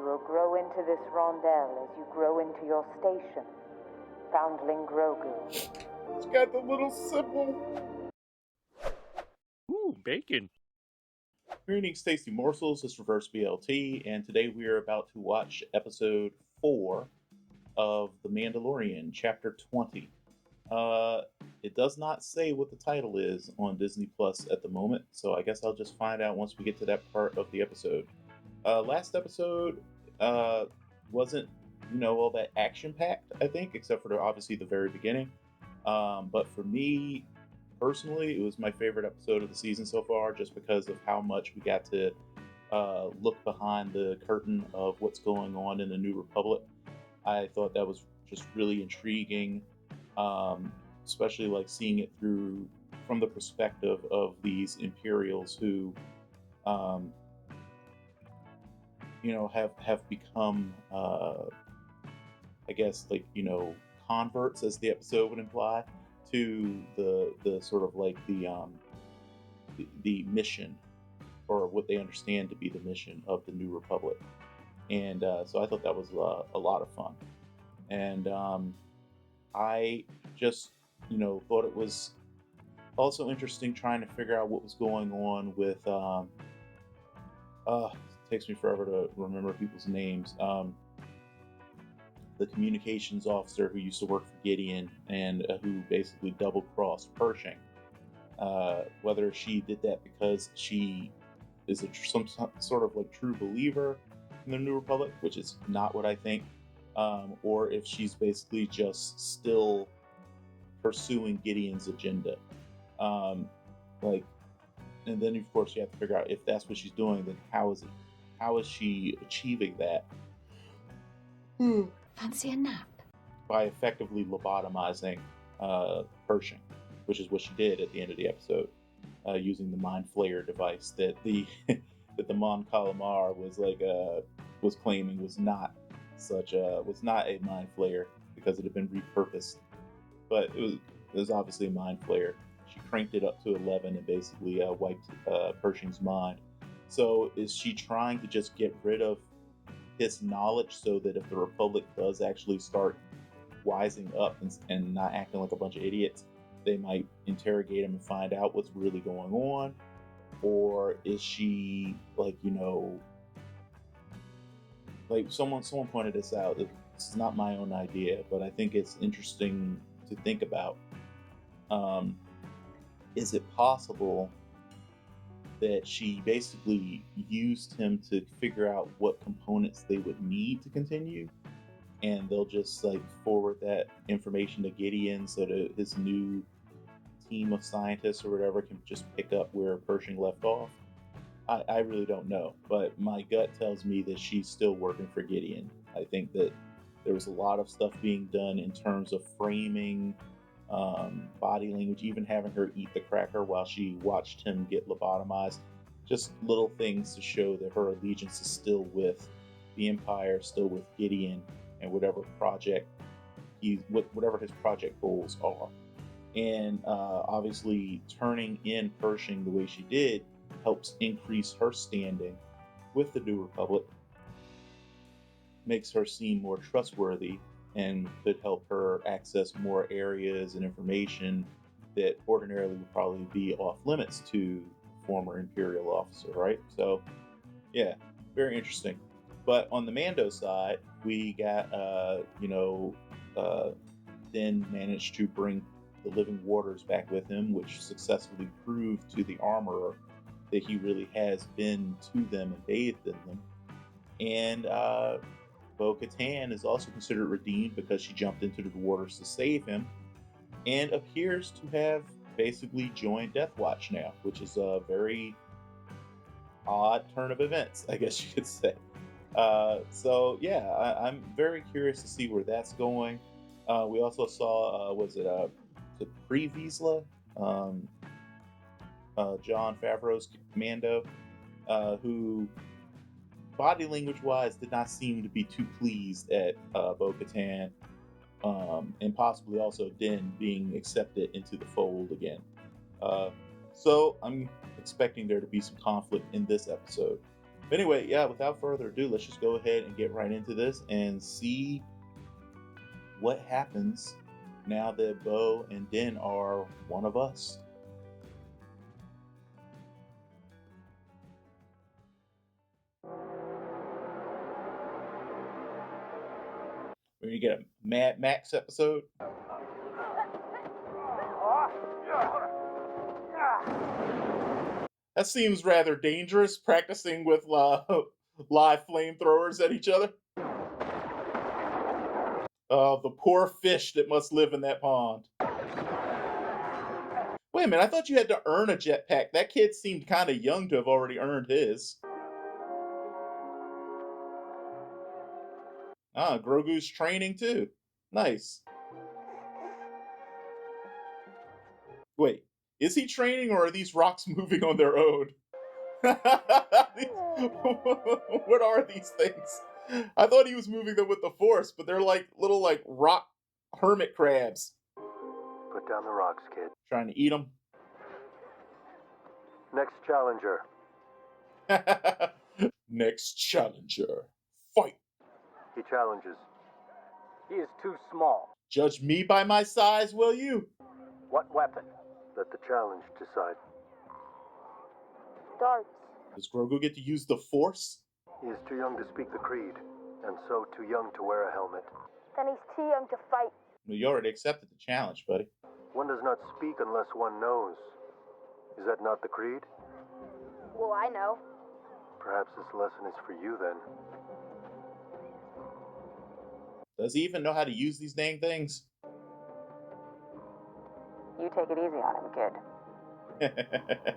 will grow into this rondel as you grow into your station, Foundling Grogu. It's got the little symbol. Ooh, bacon. Greetings, tasty morsels. It's Reverse BLT, and today we are about to watch episode 4 of The Mandalorian, chapter 20. It does not say what the title is on Disney Plus at the moment, so I guess I'll just find out once we get to that part of the episode. Last episode wasn't, all that action-packed, I think, except for obviously the very beginning. But for me, personally, it was my favorite episode of the season so far, just because of how much we got to look behind the curtain of what's going on in the New Republic. I thought that was just really intriguing, especially like seeing it from the perspective of these Imperials who, have become, I guess, like converts, as the episode would imply, to the sort of like the mission, or what they understand to be the mission of the New Republic. And so I thought that was a lot of fun. And I just thought it was also interesting trying to figure out what was going on with it takes me forever to remember people's names. The communications officer who used to work for Gideon and who basically double-crossed Pershing. Whether she did that because she is some sort of like true believer in the New Republic, which is not what I think, or if she's basically just still pursuing Gideon's agenda. And then of course you have to figure out, if that's what she's doing, then how is she achieving that? Fancy a nap? By effectively lobotomizing Pershing, which is what she did at the end of the episode, using the Mind Flayer device that the that the Mon Calamar was claiming was not a Mind Flayer, because it had been repurposed, but it was obviously a Mind Flayer. She cranked it up to 11 and basically wiped Pershing's mind. So is she trying to just get rid of his knowledge, so that if the Republic does actually start wising up and not acting like a bunch of idiots, they might interrogate him and find out what's really going on? Or is she like someone pointed this out. This is not my own idea, but I think it's interesting to think about. Is it possible that she basically used him to figure out what components they would need to continue, and they'll just like forward that information to Gideon so that his new team of scientists or whatever can just pick up where Pershing left off? I really don't know, but my gut tells me that she's still working for Gideon. I think that there was a lot of stuff being done in terms of framing, body language, even having her eat the cracker while she watched him get lobotomized. Just little things to show that her allegiance is still with the Empire, still with Gideon, and whatever his project goals are. And obviously, turning in Pershing the way she did helps increase her standing with the New Republic, makes her seem more trustworthy, and could help her access more areas and information that ordinarily would probably be off limits to former Imperial officer, right? So, yeah, very interesting. But on the Mando side, we got, Din managed to bring the living waters back with him, which successfully proved to the armorer that he really has been to them and bathed in them. And Bo-Katan is also considered redeemed because she jumped into the waters to save him, and appears to have basically joined Death Watch now, which is a very odd turn of events, I guess you could say. So yeah, I'm very curious to see where that's going. We also saw, the pre-Vizsla, Jon Favreau's Mando, who body language wise did not seem to be too pleased at Bo-Katan, and possibly also Din being accepted into the fold again. So I'm expecting there to be some conflict in this episode. But anyway, yeah, without further ado, let's just go ahead and get right into this and see what happens now that Bo and Din are one of us. We're gonna get a Mad Max episode. That seems rather dangerous, practicing with live flamethrowers at each other. The poor fish that must live in that pond. Wait a minute, I thought you had to earn a jetpack. That kid seemed kind of young to have already earned his. Grogu's training too. Nice. Wait, is he training or are these rocks moving on their own? What are these things? I thought he was moving them with the Force, but they're like little rock hermit crabs. Put down the rocks, kid. Trying to eat them. Next challenger. Next challenger. Fight. He challenges. He is too small. Judge me by my size, will you? What weapon? Let the challenge decide. Darts. Does Grogu get to use the Force? He is too young to speak the creed, and so too young to wear a helmet. Then he's too young to fight. Well, you already accepted the challenge, buddy. One does not speak unless one knows. Is that not the creed? Well, I know. Perhaps this lesson is for you then. Does he even know how to use these dang things? You take it easy on him, kid.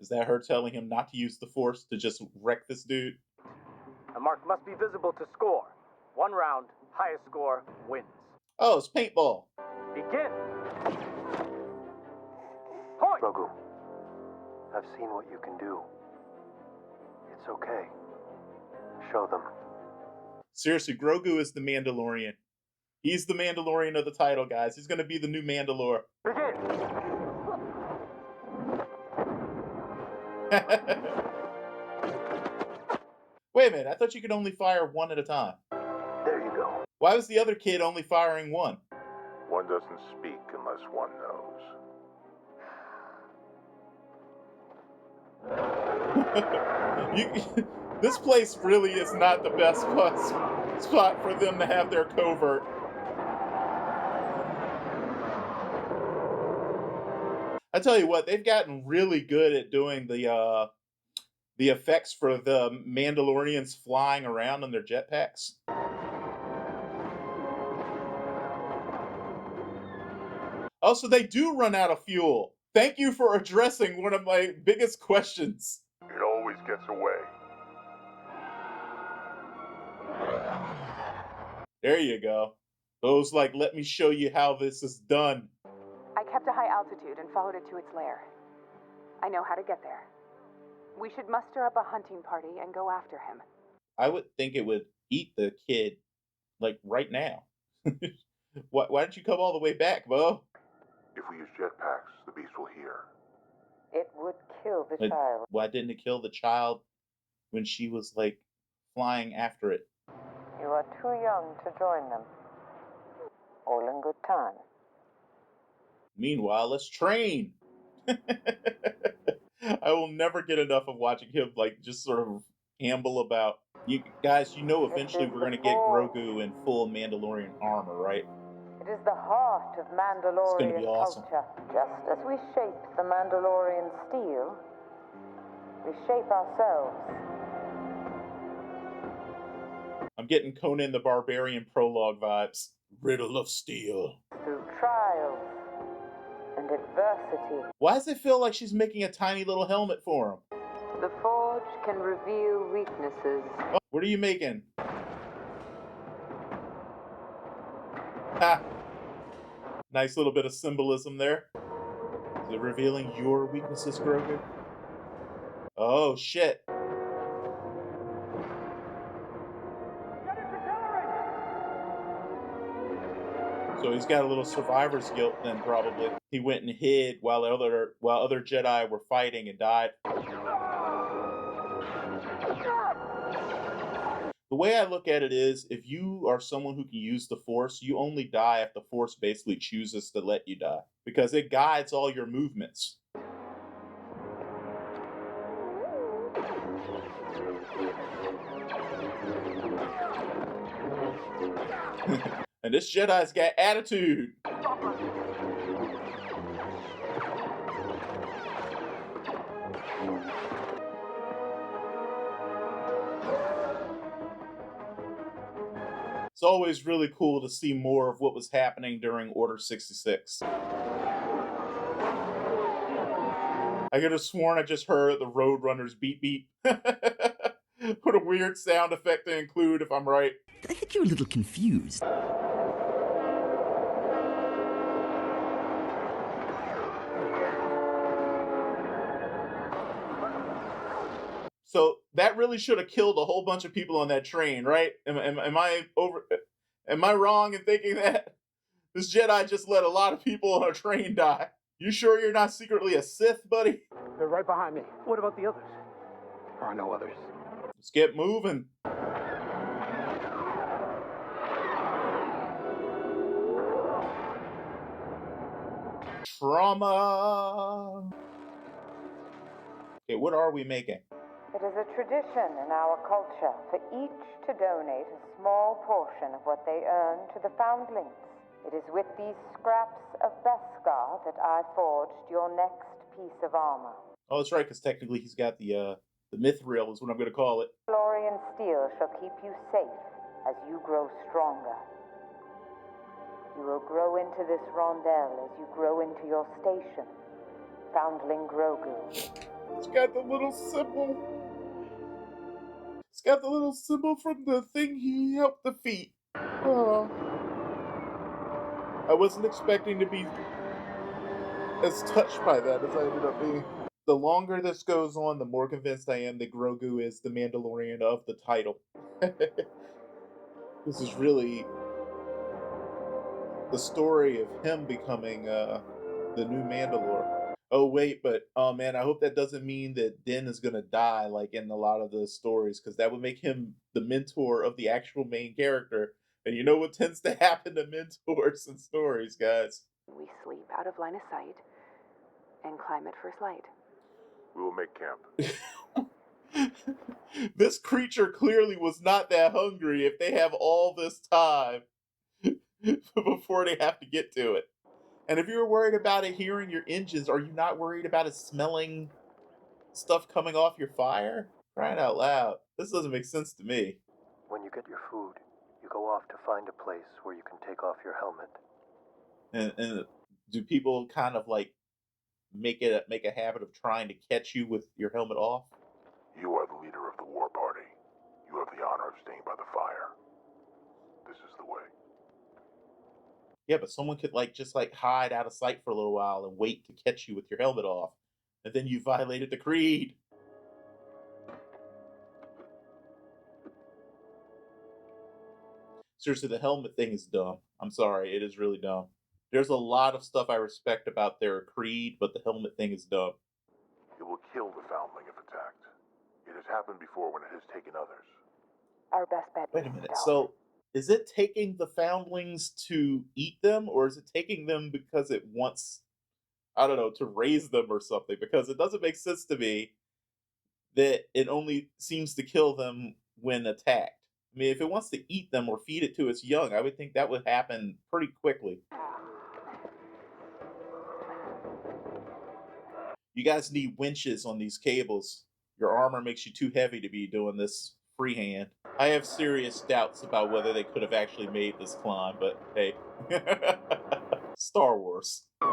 Is that her telling him not to use the Force to just wreck this dude? A mark must be visible to score. 1 round, highest score wins. Oh, it's paintball. Begin. Point. Grogu, I've seen what you can do. It's okay. Show them. Seriously, Grogu is the Mandalorian. He's the Mandalorian of the title, guys. He's going to be the new Mandalor. Begin. Wait a minute, I thought you could only fire one at a time. There you go. Why was the other kid only firing one? One doesn't speak unless one knows. This place really is not the best spot for them to have their covert. I tell you what, they've gotten really good at doing the effects for the Mandalorians flying around on their jetpacks. Also, they do run out of fuel. Thank you for addressing one of my biggest questions. It always gets away. There you go. Those let me show you how this is done. I kept a high altitude and followed it to its lair. I know how to get there. We should muster up a hunting party and go after him. I would think it would eat the kid, right now. Why don't you come all the way back, Bo? If we use jetpacks, the beast will hear. It would kill the child. Why didn't it kill the child when she was, flying after it? You are too young to join them. All in good time. Meanwhile, let's train. I will never get enough of watching him just sort of amble about. You guys, eventually we're gonna get Grogu in full Mandalorian armor, right? It is the heart of Mandalorian It's gonna be awesome. culture. Just as we shape the Mandalorian steel, we shape ourselves. I'm getting Conan the Barbarian prologue vibes. Riddle of Steel. Through trials and adversity. Why does it feel like she's making a tiny little helmet for him? The forge can reveal weaknesses. Oh, what are you making? Ha! Nice little bit of symbolism there. Is it revealing your weaknesses, Grogu? Oh, shit. So he's got a little survivor's guilt then, probably. He went and hid while other Jedi were fighting and died. The way I look at it is, if you are someone who can use the Force, you only die if the Force basically chooses to let you die, because it guides all your movements. And this Jedi's got attitude. It's always really cool to see more of what was happening during Order 66. I could have sworn I just heard the Roadrunner's beep beep. What a weird sound effect to include, if I'm right. I think you're a little confused. So that really should have killed a whole bunch of people on that train, right? Am I wrong in thinking that? This Jedi just let a lot of people on a train die. You sure you're not secretly a Sith, buddy? They're right behind me. What about the others? There are no others. Let's get moving. Trauma. Okay, what are we making? It is a tradition in our culture for each to donate a small portion of what they earn to the Foundlings. It is with these scraps of Beskar that I forged your next piece of armor. Oh, that's right, because technically he's got the mithril is what I'm going to call it. Mandalorian steel shall keep you safe as you grow stronger. You will grow into this rondel as you grow into your station, Foundling Grogu. It's got the little symbol. It's got the little symbol from the thing he helped defeat. Oh. I wasn't expecting to be as touched by that as I ended up being. The longer this goes on, the more convinced I am that Grogu is the Mandalorian of the title. This is really the story of him becoming the new Mandalore. Oh wait, but oh man, I hope that doesn't mean that Din is gonna die like in a lot of the stories, because that would make him the mentor of the actual main character. And you know what tends to happen to mentors in stories, guys? We sleep out of line of sight and climb at first light. We will make camp. This creature clearly was not that hungry if they have all this time before they have to get to it. And if you're worried about it hearing your engines, are you not worried about it smelling stuff coming off your fire? Crying out loud. This doesn't make sense to me. When you get your food, you go off to find a place where you can take off your helmet. And do people kind of like make a habit of trying to catch you with your helmet off? You are the leader of the war party. You have the honor of staying by the fire. This is the way. Yeah, but someone could just hide out of sight for a little while and wait to catch you with your helmet off. And then you violated the creed. Seriously, the helmet thing is dumb. I'm sorry, it is really dumb. There's a lot of stuff I respect about their creed, but the helmet thing is dumb. It will kill the Foundling if attacked. It has happened before when it has taken others. Our best bet Wait a is minute, stealth. so is it taking the Foundlings to eat them, or is it taking them because it wants, I don't know, to raise them or something? Because it doesn't make sense to me that it only seems to kill them when attacked. I mean, if it wants to eat them or feed it to its young, I would think that would happen pretty quickly. You guys need winches on these cables. Your armor makes you too heavy to be doing this freehand. I have serious doubts about whether they could have actually made this climb, but hey. Star Wars. He's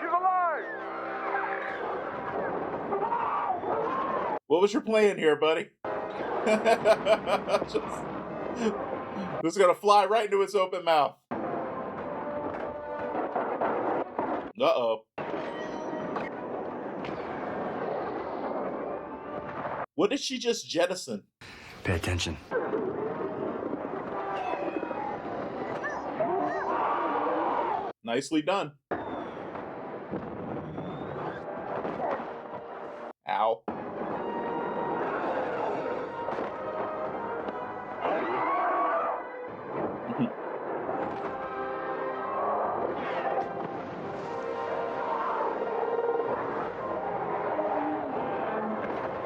alive! What was your plan here, buddy? Just gonna fly right into its open mouth. Uh-oh. What did she just jettison? Pay attention. Nicely done. Ow.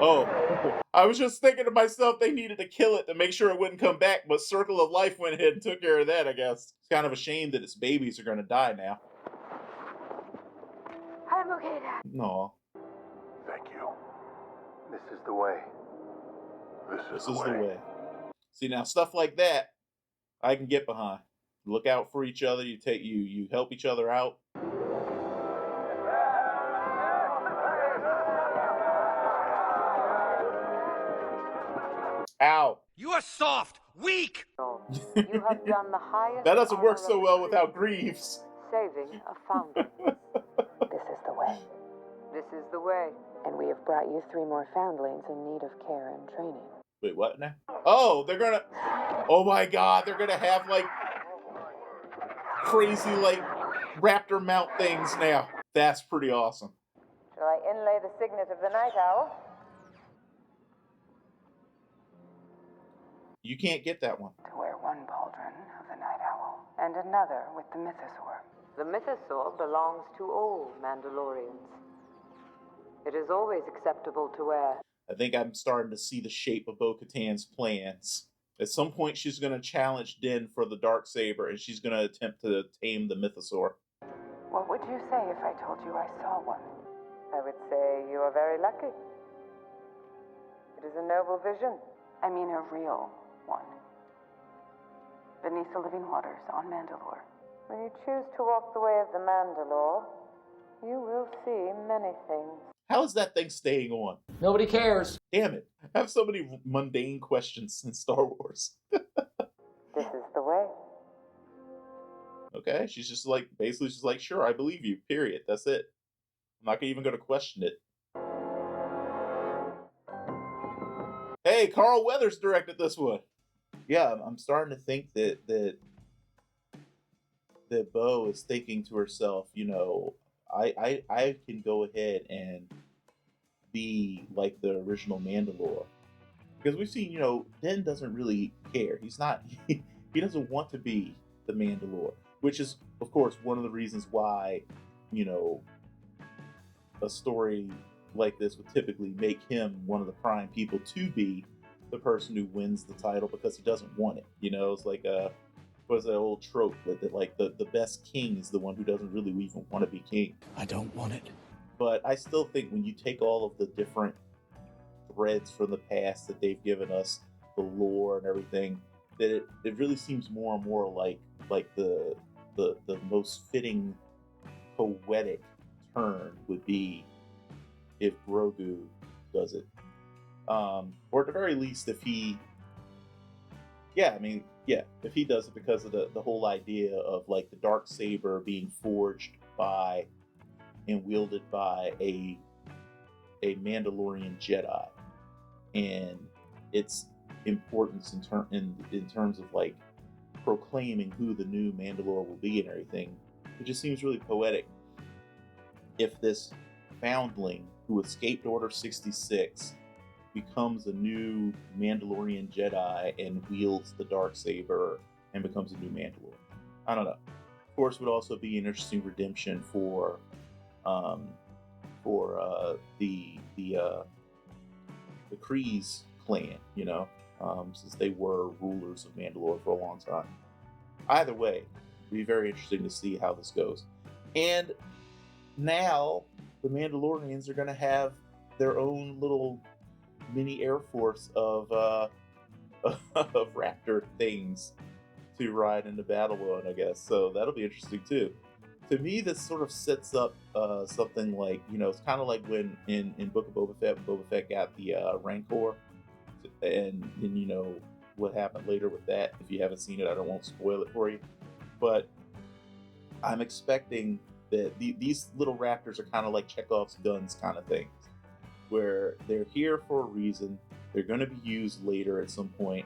Oh, I was just thinking to myself they needed to kill it to make sure it wouldn't come back, but Circle of Life went ahead and took care of that, I guess. It's kind of a shame that its babies are going to die now. I'm okay, Dad. No. Thank you. This is the way. This is the way. See, now stuff like that, I can get behind. Look out for each other. You help each other out. Ow. You are soft, weak. You have done the highest. That doesn't work honor so of well the without creed, Greaves. saving a foundling. This is the way. This is the way. And we have brought you 3 more foundlings in need of care and training. Wait, what now? Oh, they're gonna. Oh my God, they're gonna have like crazy like raptor mount things now. That's pretty awesome. Shall I inlay the signet of the night owl? You can't get that one. To wear one pauldron of the night owl, and another with the mythosaur. The mythosaur belongs to all Mandalorians. It is always acceptable to wear. I think I'm starting to see the shape of Bo-Katan's plans. At some point, she's going to challenge Din for the Darksaber, and she's going to attempt to tame the mythosaur. What would you say if I told you I saw one? I would say you are very lucky. It is a noble vision. I mean a real one. Beneath the living waters on Mandalore. When you choose to walk the way of the Mandalor, you will see many things. How is that thing staying on? Nobody cares. Damn it. I have so many mundane questions in Star Wars. This is the way. Okay, she's just like, basically she's like, sure, I believe you, period. That's it. I'm not even going to question it. Hey, Carl Weathers directed this one. Yeah, I'm starting to think that Bo is thinking to herself, you know, I can go ahead and be like the original Mandalore. Because we've seen, you know, Din doesn't really care. He's not, he doesn't want to be the Mandalore. Which is, of course, one of the reasons why, you know, a story like this would typically make him one of the prime people to be the person who wins the title, because he doesn't want it. You know, it's like what is that old trope that like the best king is the one who doesn't really even want to be king. I don't want it. But I still think when you take all of the different threads from the past that they've given us, the lore and everything, that it really seems more and more like the most fitting poetic turn would be if Grogu does it. Or at the very least, if he does it, because of the whole idea of like the Darksaber being forged by and wielded by a Mandalorian Jedi, and its importance in terms of like proclaiming who the new Mandalore will be and everything. It just seems really poetic if this foundling who escaped Order 66 becomes a new Mandalorian Jedi and wields the Darksaber and becomes a new Mandalore. I don't know. Of course, it would also be an interesting redemption for the Kryze clan, you know, since they were rulers of Mandalore for a long time. Either way, it'd be very interesting to see how this goes. And now the Mandalorians are going to have their own little mini Air Force of of raptor things to ride into battle on, I guess. So that'll be interesting too. To me, this sort of sets up something like, you know, it's kind of like when in Book of Boba Fett, when Boba Fett got the Rancor, and you know what happened later with that. If you haven't seen it, I won't spoil it for you. But I'm expecting that these little raptors are kind of like Chekhov's guns kind of things, where they're here for a reason. They're going to be used later at some point.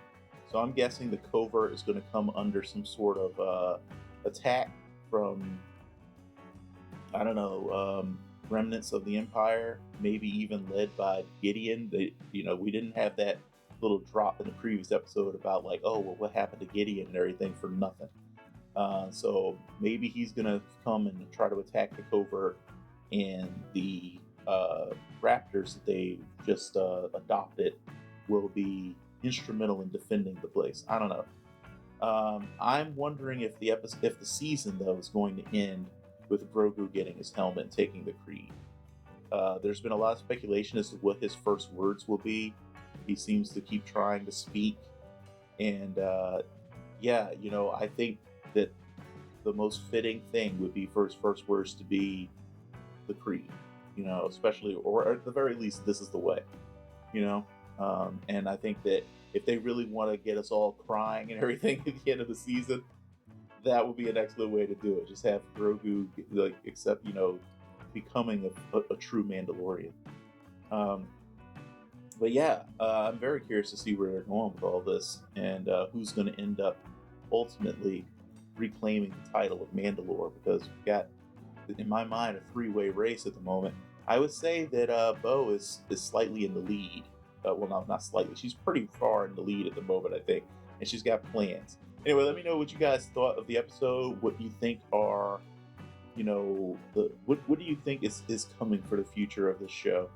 So I'm guessing the covert is going to come under some sort of attack from I don't know, remnants of the Empire, maybe even led by Gideon. We didn't have that little drop in the previous episode about like, oh, well, what happened to Gideon and everything for nothing. So maybe he's gonna come and try to attack the covert, and the Raptors that they just adopted will be instrumental in defending the place. I don't know. I'm wondering if the season though is going to end with Grogu getting his helmet and taking the creed. There's been a lot of speculation as to what his first words will be. He seems to keep trying to speak, and I think that the most fitting thing would be for his first words to be the creed. Especially, or at the very least, this is the way. And I think that if they really want to get us all crying and everything at the end of the season, that would be an excellent way to do it. Just have Grogu becoming a true Mandalorian. But yeah, I'm very curious to see where they're going with all this, and who's going to end up ultimately reclaiming the title of Mandalore, because we've got, in my mind, a three-way race at the moment. I would say that Bo is slightly in the lead. Well, no, not slightly. She's pretty far in the lead at the moment, I think, and she's got plans. Anyway, let me know what you guys thought of the episode. What you think are, what do you think is coming for the future of this show?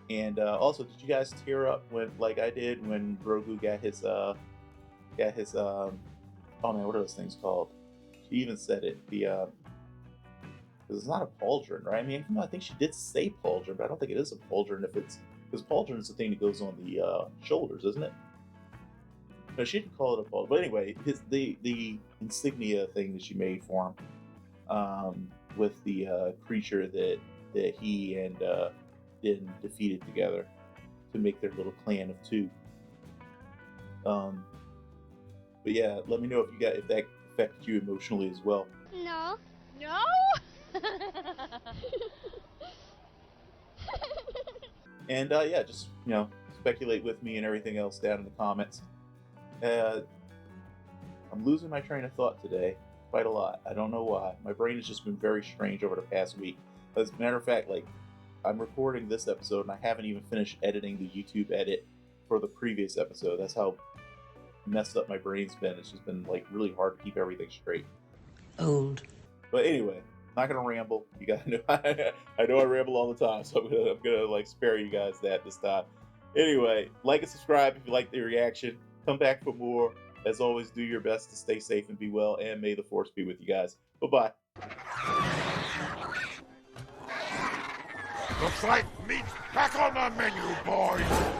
And also, did you guys tear up when, like I did, when Grogu got his oh man, what are those things called? She even said it. Because it's not a pauldron, right? I mean, I think she did say pauldron, but I don't think it is a pauldron because pauldron is the thing that goes on the shoulders, isn't it? No, she didn't call it a pauldron. But anyway, the insignia thing that she made for him, with the creature that he and Din defeated together to make their little clan of two. But yeah, let me know if that affected you emotionally as well. No. No? And just speculate with me and everything else down in the comments. I'm losing my train of thought today quite a lot. I don't know why. My brain has just been very strange over the past week. As a matter of fact, like, I'm recording this episode and I haven't even finished editing the YouTube edit for the previous episode. That's how messed up my brain's been. It's just been like really hard to keep everything straight. Old. But anyway, not gonna ramble. You guys know I know I ramble all the time, so I'm gonna like spare you guys that this time. Anyway, like and subscribe if you like the reaction. Come back for more. As always, do your best to stay safe and be well, and may the Force be with you guys. Bye-bye. Looks like meat's back on the menu, boys!